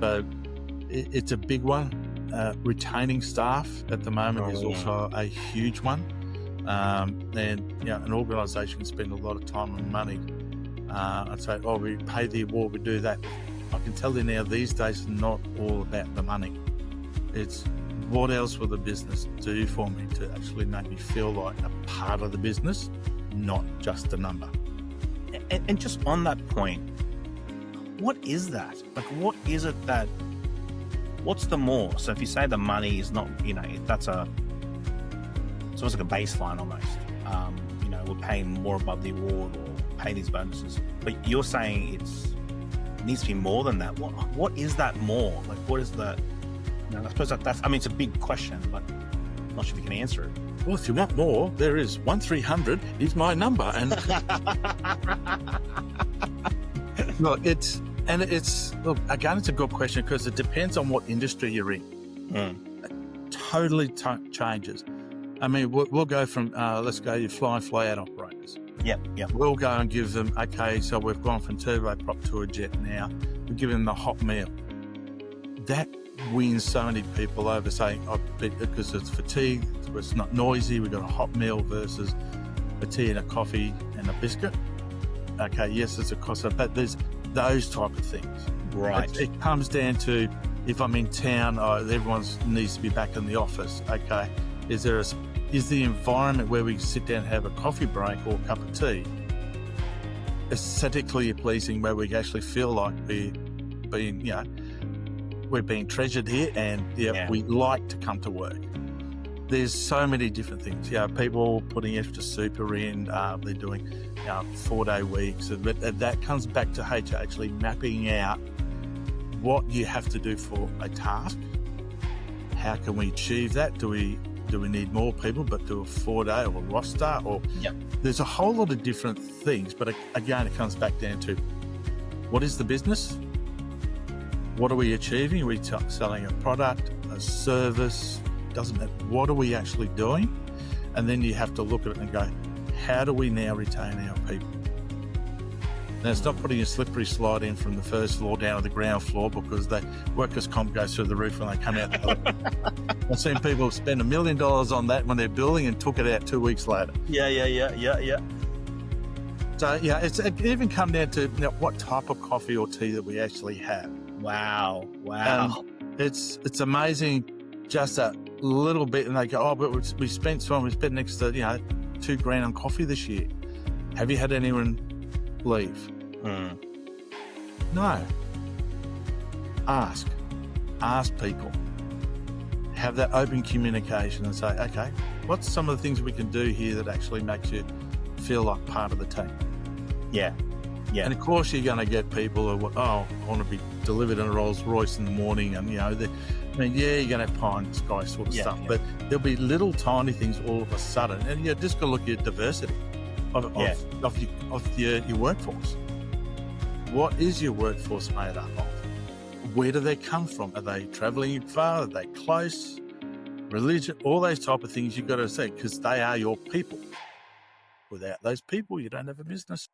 So it's a big one. Retaining staff at the moment is also a huge one. And an organisation can spend a lot of time and money and say, oh, we pay the award, we do that. I can tell you now, these days, it's not all about the money. It's what else will the business do for me to actually make me feel like a part of the business, not just a number. And just on that point, what is that? Like, what is it that, what's the more? So if you say the money is not, that's it's almost like a baseline almost. We're paying more above the award or pay these bonuses. But you're saying it needs to be more than that. What is that more? Like, what is that? I suppose it's a big question, but I'm not sure if you can answer it. Well, if you want more, there is 1300 is my number. And look, again, it's a good question because it depends on what industry you're in. It totally changes. I mean, we'll go from, let's go your fly and fly out operators. Yep. We'll go and give them, okay, so we've gone from turboprop to a jet now. We give them the hot meal. That wins so many people over saying, because it's fatigue, it's not noisy, we've got a hot meal versus a tea and a coffee and a biscuit. Okay, yes, it's a cost, but there's those type of things. Right. It comes down to, if I'm in town, everyone needs to be back in the office. Okay, is the environment where we sit down and have a coffee break or a cup of tea aesthetically pleasing, where we actually feel like we're being treasured here, and we like to come to work. There's so many different things. People putting extra super in, they're doing 4-day weeks. But that comes back to HR actually mapping out what you have to do for a task. How can we achieve that? Do we need more people, but do a 4-day or a roster? There's a whole lot of different things. But again, it comes back down to what is the business? What are we achieving? Are we selling a product, a service? Doesn't matter. What are we actually doing? And then you have to look at it and go, how do we now retain our people? Now, it's not putting a slippery slide in from the first floor down to the ground floor, because the workers' comp goes through the roof when they come out the other. I've seen people spend $1 million on that when they're building and took it out 2 weeks later. Yeah. So, it even come down to what type of coffee or tea that we actually have. Wow. It's amazing, just a little bit, and they go, but we spent next to $2,000 on coffee this year. Have you had anyone leave? No. Ask people. Have that open communication and say, okay, what's some of the things we can do here that actually makes you feel like part of the team? Yeah. And of course you're going to get people who I want to be delivered in a Rolls Royce in the morning, and you're going to have pie in the sky sort of stuff, but there'll be little tiny things all of a sudden, and you just got to look at diversity of your workforce. What is your workforce made up of? Where do they come from? Are they travelling far? Are they close? Religion, all those type of things you've got to see, because they are your people. Without those people, you don't have a business.